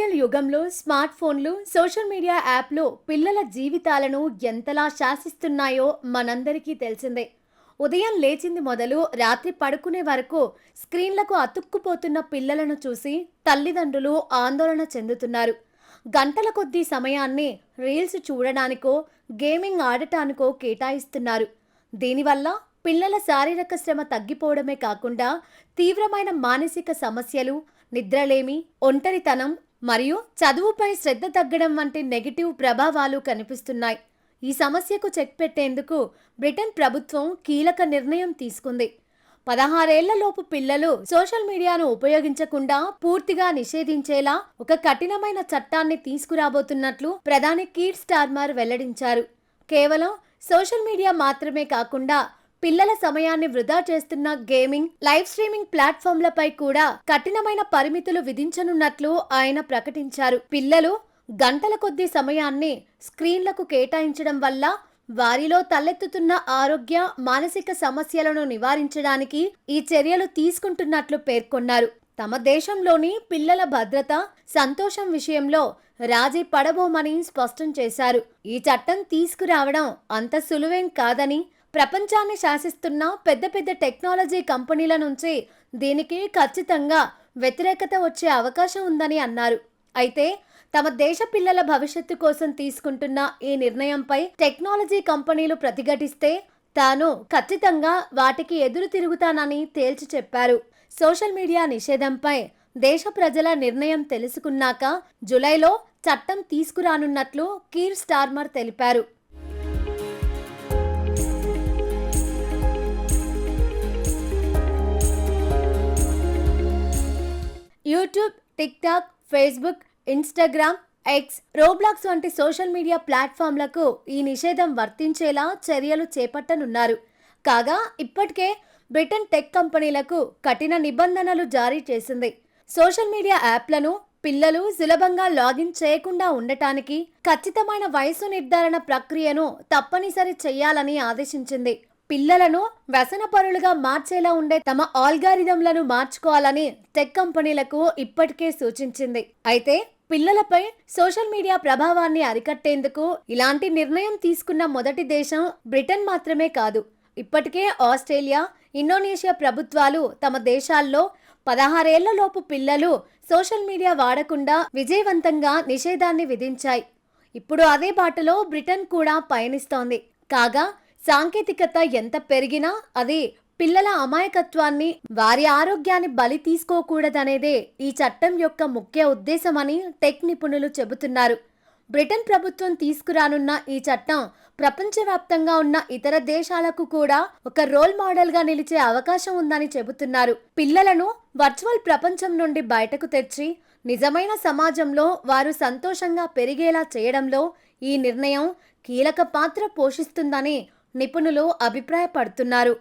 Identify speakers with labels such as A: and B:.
A: Digital యుగంలో smart ఫోన్లు, social media యాప్లు పిల్లల జీవితాలను ఎంతలా శాసిస్తున్నాయో మనందరికీ తెలిసిందే. ఉదయం లేచింది మొదలు రాత్రి పడుకునే వరకు స్క్రీన్లకు అతుక్కుపోతున్న పిల్లలను చూసి తల్లిదండ్రులు ఆందోళన చెందుతున్నారు. గంటల కొద్దీ సమయాన్ని రీల్స్ చూడడానికో, గేమింగ్ ఆడటానికో కేటాయిస్తున్నారు. దీనివల్ల పిల్లల శారీరక శ్రమ తగ్గిపోవడమే కాకుండా తీవ్రమైన మానసిక సమస్యలు, నిద్రలేమి, ఒంటరితనం మరియు చదువుపై శ్రద్ధ తగ్గడం వంటి నెగటివ్ ప్రభావాలు కనిపిస్తున్నాయి. ఈ సమస్యకు చెక్ పెట్టేందుకు బ్రిటన్ ప్రభుత్వం కీలక నిర్ణయం తీసుకుంది. 16 ఏళ్లలోపు పిల్లలు సోషల్ మీడియాను ఉపయోగించకుండా పూర్తిగా నిషేధించేలా ఒక కఠినమైన చట్టాన్ని తీసుకురాబోతున్నట్లు ప్రధాని కీర్ స్టార్మర్ వెల్లడించారు. కేవలం సోషల్ మీడియా మాత్రమే కాకుండా పిల్లల సమయాన్ని వృధా చేస్తున్న గేమింగ్, లైవ్ స్ట్రీమింగ్ ప్లాట్ఫామ్లపై కూడా కఠినమైన పరిమితులు విధించనున్నట్లు ఆయన ప్రకటించారు. పిల్లలు గంటల కొద్దీ సమయాన్ని స్క్రీన్లకు కేటాయించడం వల్ల వారిలో తలెత్తుతున్న ఆరోగ్య, మానసిక సమస్యలను నివారించడానికి ఈ చర్యలు తీసుకుంటున్నట్లు పేర్కొన్నారు. తమ దేశంలోని పిల్లల భద్రత, సంతోషం విషయంలో రాజీ పడబోమని స్పష్టం చేశారు. ఈ చట్టం తీసుకురావడం అంత సులువేం కాదని, ప్రపంచాన్ని శాసిస్తున్న పెద్ద పెద్ద టెక్నాలజీ కంపెనీల నుంచి దీనికి ఖచ్చితంగా వ్యతిరేకత వచ్చే అవకాశం ఉందని అన్నారు. అయితే తమ దేశ పిల్లల భవిష్యత్తు కోసం తీసుకుంటున్న ఈ నిర్ణయంపై టెక్నాలజీ కంపెనీలు ప్రతిఘటిస్తే తాను ఖచ్చితంగా వాటికి ఎదురు తిరుగుతానని తేల్చి చెప్పారు. సోషల్ మీడియా నిషేధంపై దేశ ప్రజల నిర్ణయం తెలుసుకున్నాక జూలైలో చట్టం తీసుకురానున్నట్లు కీర్ స్టార్మర్ తెలిపారు. YouTube, TikTok, Facebook, Instagram, X, Roblox వంటి సోషల్ మీడియా ప్లాట్ఫామ్లకు ఈ నిషేధం వర్తించేలా చర్యలు చేపట్టనున్నారు. కాగా ఇప్పటికే బ్రిటన్ టెక్ కంపెనీలకు కఠిన నిబంధనలు జారీ చేసింది. సోషల్ మీడియా యాప్లను పిల్లలు సులభంగా లాగిన్ చేయకుండా ఉండటానికి ఖచ్చితమైన వయసు నిర్ధారణ ప్రక్రియను తప్పనిసరి చేయాలని ఆదేశించింది. పిల్లలను వ్యసనపరులుగా మార్చేలా ఉండే తమ ఆల్గారిథంలను మార్చుకోవాలని టెక్ కంపెనీలకు ఇప్పటికే సూచించింది. అయితే పిల్లలపై సోషల్ మీడియా ప్రభావాన్ని అరికట్టేందుకు ఇలాంటి నిర్ణయం తీసుకున్న మొదటి దేశం బ్రిటన్ మాత్రమే కాదు. ఇప్పటికే ఆస్ట్రేలియా, ఇండోనేషియా ప్రభుత్వాలు తమ దేశాల్లో 16 ఏళ్లలోపు పిల్లలు సోషల్ మీడియా వాడకుండా విజయవంతంగా నిషేధాన్ని విధించాయి. ఇప్పుడు అదే బాటలో బ్రిటన్ కూడా పయనిస్తోంది. కాగా సాంకేతికత ఎంత పెరిగినా అది పిల్లల అమాయకత్వాన్ని, వారి ఆరోగ్యాన్ని బలి తీసుకోకూడదనేదే ఈ చట్టం యొక్క ముఖ్య ఉద్దేశమని టెక్ నిపుణులు చెబుతున్నారు. బ్రిటన్ ప్రభుత్వం తీసుకురానున్న ఈ చట్టం ప్రపంచవ్యాప్తంగా ఉన్న ఇతర దేశాలకు కూడా ఒక రోల్ మోడల్ గా నిలిచే అవకాశం ఉందని చెబుతున్నారు. పిల్లలను వర్చువల్ ప్రపంచం నుండి బయటకు తెచ్చి నిజమైన సమాజంలో వారు సంతోషంగా పెరిగేలా చేయడంలో ఈ నిర్ణయం కీలక పాత్ర పోషిస్తుందని నిపుణులు అభిప్రాయపడుతున్నారు.